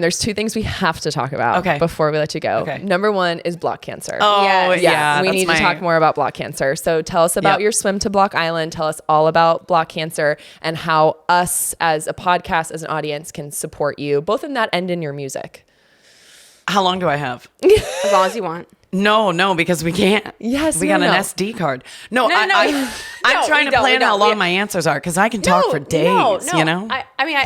There's two things we have to talk about before we let you go. Okay. Number one is block cancer. Oh, yeah. We need to talk more about block cancer. So tell us about your swim to Block Island. Tell us all about block cancer and how us as a podcast, as an audience, can support you, both in that and in your music. How long do I have? As long as you want. No, because we can't. Yes, we got an SD card. I'm trying to plan how long my answers are because I can talk for days. You know. I mean,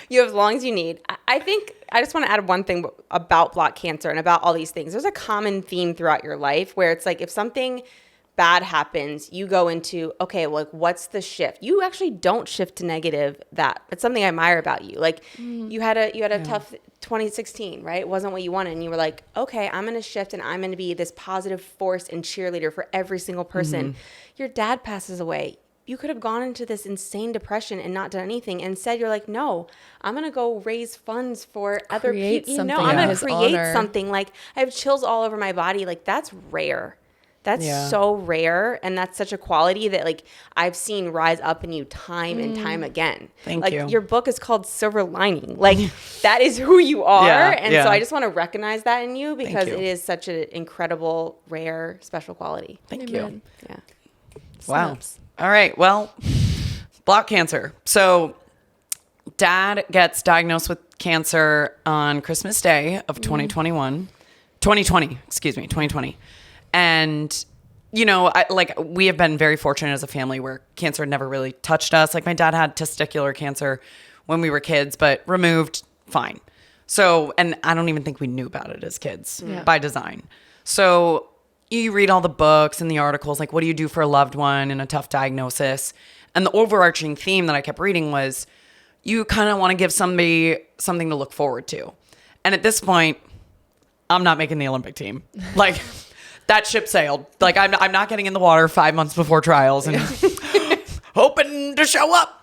you have as long as you need. I think I just want to add one thing about block cancer and about all these things. There's a common theme throughout your life where it's like if something bad happens, you go into, okay, well, like what's the shift? You actually don't shift to negative. It's something I admire about you. Like you had a tough 2016, right? It wasn't what you wanted. And you were like, okay, I'm going to shift and I'm going to be this positive force and cheerleader for every single person. Your dad passes away. You could have gone into this insane depression and not done anything. And instead, you're like, no, I'm going to go raise funds for other people. I'm going to create something. Like, I have chills all over my body. Like, that's rare. That's so rare. And that's such a quality that, like, I've seen rise up in you time and time again. Thank you. Your book is called Silver Lining. Like, that is who you are. So I just want to recognize that in you because it is such an incredible, rare, special quality. Thank you. Yeah. Wow. All right. Well, block cancer. So dad gets diagnosed with cancer on Christmas Day of 2020. And, you know, we have been very fortunate as a family where cancer never really touched us. Like my dad had testicular cancer when we were kids, but removed, fine. So, and I don't even think we knew about it as kids by design. So you read all the books and the articles, like what do you do for a loved one in a tough diagnosis? And the overarching theme that I kept reading was you kind of want to give somebody something to look forward to. And at this point, I'm not making the Olympic team. Like that ship sailed. Like I'm not getting in the water 5 months before trials and hoping to show up.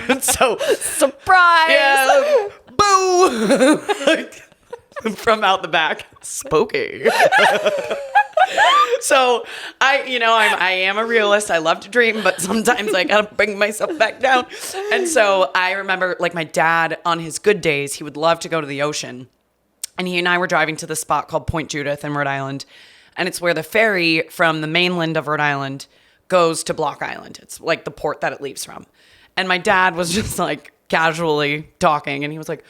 And so surprise. Yeah, boo. From out the back. Spooky. So I am a realist. I love to dream, but sometimes I gotta bring myself back down. And so I remember like my dad on his good days, he would love to go to the ocean. And he and I were driving to this spot called Point Judith in Rhode Island. And it's where the ferry from the mainland of Rhode Island goes to Block Island. It's like the port that it leaves from. And my dad was just like casually talking. And he was like,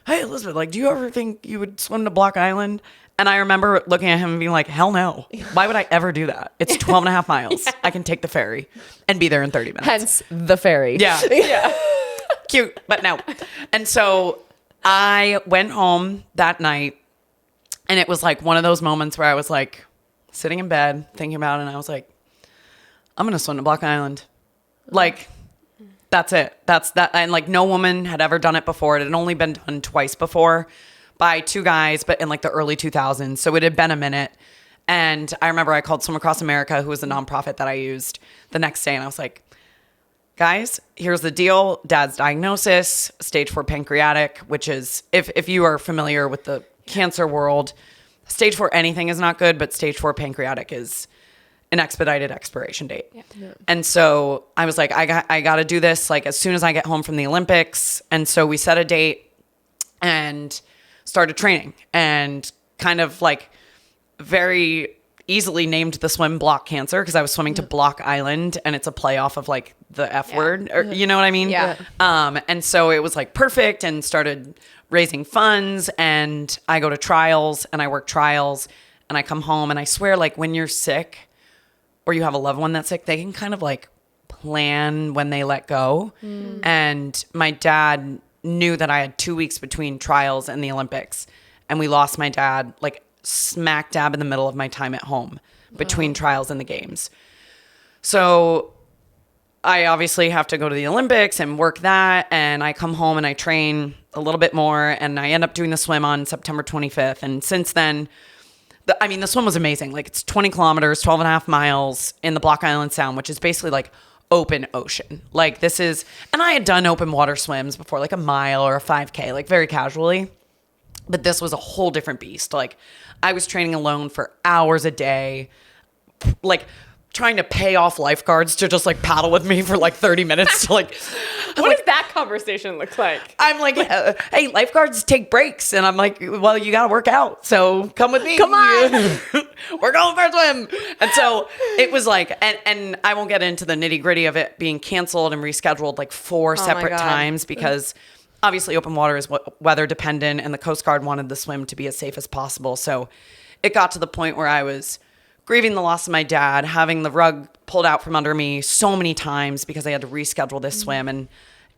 hey, Elizabeth, like, do you ever think you would swim to Block Island? And I remember looking at him and being like, hell no. Why would I ever do that? It's 12 and a half miles. Yeah. I can take the ferry and be there in 30 minutes. Hence the ferry. Yeah. Yeah. Cute, but no. And so I went home that night and it was like one of those moments where I was like sitting in bed thinking about it. And I was like, I'm going to swim to Block Island. Like, that's it. That's that. And like no woman had ever done it before. It had only been done twice before by two guys, but in like the early 2000s. So it had been a minute. And I remember I called Swim Across America, who was a nonprofit that I used the next day. And I was like, guys, here's the deal. Dad's diagnosis, stage 4 pancreatic, which is, if you are familiar with the cancer world, stage 4 anything is not good, but stage 4 pancreatic is an expedited expiration date. Yeah. Yeah. And so I was like, I got to do this like as soon as I get home from the Olympics. And so we set a date and started training and kind of like very easily named the swim Block Cancer because I was swimming to Block Island and it's a play off of like the F word, or you know what I mean? Yeah. And so it was like perfect and started raising funds and I go to trials and I work trials and I come home and I swear like when you're sick or you have a loved one that's sick, they can kind of like plan when they let go. And my dad knew that I had 2 weeks between trials and the Olympics. And we lost my dad like smack dab in the middle of my time at home between trials and the games. So I obviously have to go to the Olympics and work that. And I come home and I train a little bit more. And I end up doing the swim on September 25th. And since then, the swim was amazing. Like it's 20 kilometers, 12 and a half miles in the Block Island Sound, which is basically like open ocean. Like this is, and I had done open water swims before, like a mile or a 5K, like very casually, but this was a whole different beast. Like I was training alone for hours a day, like trying to pay off lifeguards to just like paddle with me for like 30 minutes to like, What does that conversation look like? I'm like, hey, lifeguards take breaks. And I'm like, well, you got to work out. So come with me. Come on. We're going for a swim. And so it was like, and I won't get into the nitty gritty of it being canceled and rescheduled like 4 separate God. times because obviously open water is weather dependent and the Coast Guard wanted the swim to be as safe as possible. So it got to the point where I was grieving the loss of my dad, having the rug pulled out from under me so many times because I had to reschedule this swim. And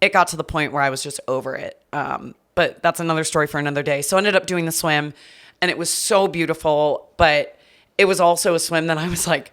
it got to the point where I was just over it. But that's another story for another day. So I ended up doing the swim and it was so beautiful, but it was also a swim that I was like,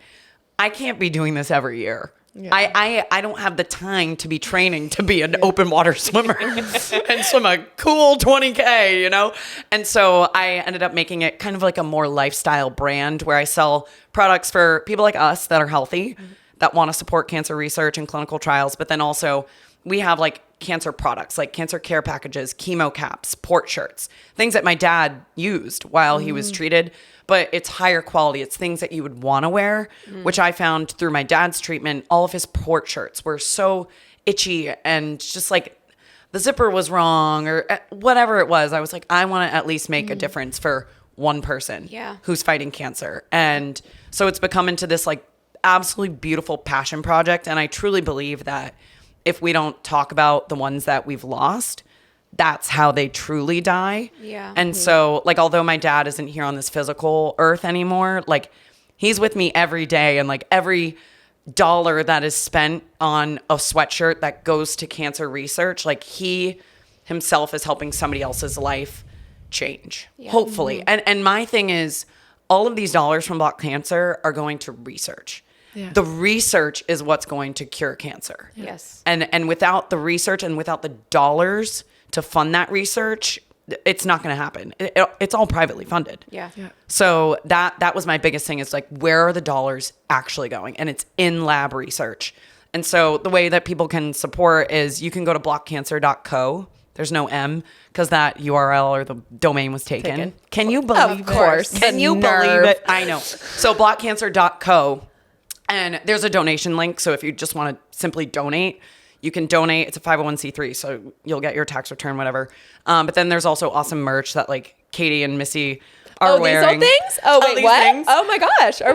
I can't be doing this every year. Yeah. I don't have the time to be training to be an open water swimmer and swim a cool 20K, you know? And so I ended up making it kind of like a more lifestyle brand where I sell products for people like us that are healthy, that want to support cancer research and clinical trials. But then also we have like cancer products, like cancer care packages, chemo caps, port shirts, things that my dad used while he was treated. But it's higher quality. It's things that you would want to wear, which I found through my dad's treatment. All of his port shirts were so itchy and just like the zipper was wrong or whatever it was. I was like, I want to at least make a difference for one person who's fighting cancer. And so it's become into this like absolutely beautiful passion project. And I truly believe that if we don't talk about the ones that we've lost, that's how they truly die. Yeah. And so, like, although my dad isn't here on this physical earth anymore, like, he's with me every day. And, like, every dollar that is spent on a sweatshirt that goes to cancer research, like, he himself is helping somebody else's life change, hopefully. And my thing is, all of these dollars from Block Cancer are going to research. Yeah. The research is what's going to cure cancer. Yes. And without the research and without the dollars to fund that research, it's not going to happen. It's all privately funded. Yeah. So that was my biggest thing is like, where are the dollars actually going? And it's in lab research. And so the way that people can support is you can go to blockcancer.co. There's no M because that URL or the domain was taken. Can you believe it? Of course. Can you believe it? I know. So blockcancer.co. And there's a donation link. So if you just want to simply donate, you can donate. It's a 501c3, so you'll get your tax return, whatever. But then there's also awesome merch that like Katie and Missy are wearing. These old things? Oh, wait, what? Things. Oh my gosh. Are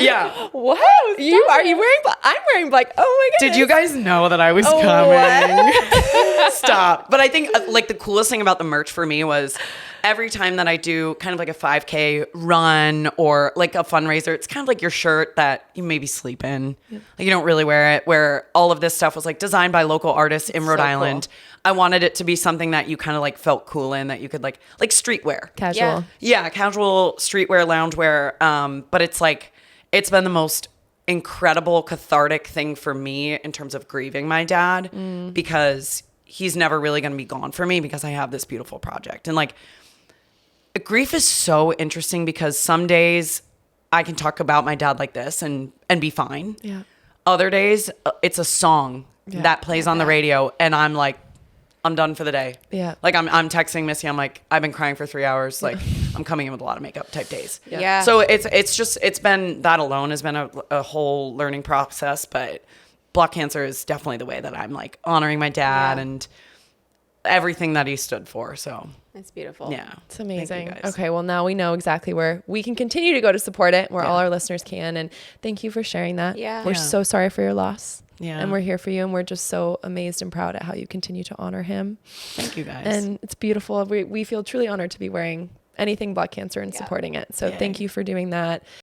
what? Are you wearing black? I'm wearing black. Oh my goodness. Did you guys know that I was coming? Stop. But I think like the coolest thing about the merch for me was every time that I do kind of like a 5K run or like a fundraiser, it's kind of like your shirt that you maybe sleep in. Yep. Like you don't really wear it, where all of this stuff was like designed by local artists in Rhode Island. Cool. I wanted it to be something that you kind of like felt cool in, that you could like streetwear. Casual. Yeah, casual streetwear, loungewear. But it's like, it's been the most incredible cathartic thing for me in terms of grieving my dad because he's never really going to be gone for me because I have this beautiful project. And like, grief is so interesting because some days I can talk about my dad like this and be fine. Yeah. Other days it's a song that plays on the radio and I'm like, I'm done for the day. Yeah. Like I'm texting Missy. I'm like, I've been crying for 3 hours. Like I'm coming in with a lot of makeup type days. Yeah. So it's been, that alone has been a whole learning process, but Block Cancer is definitely the way that I'm like honoring my dad and everything that he stood for. So it's beautiful. Yeah. It's amazing. Okay. Well, now we know exactly where we can continue to go to support it, where all our listeners can. And thank you for sharing that. Yeah. We're so sorry for your loss. Yeah. And we're here for you. And we're just so amazed and proud at how you continue to honor him. Thank you guys. And it's beautiful. We feel truly honored to be wearing anything Block Cancer and supporting it. So thank you for doing that.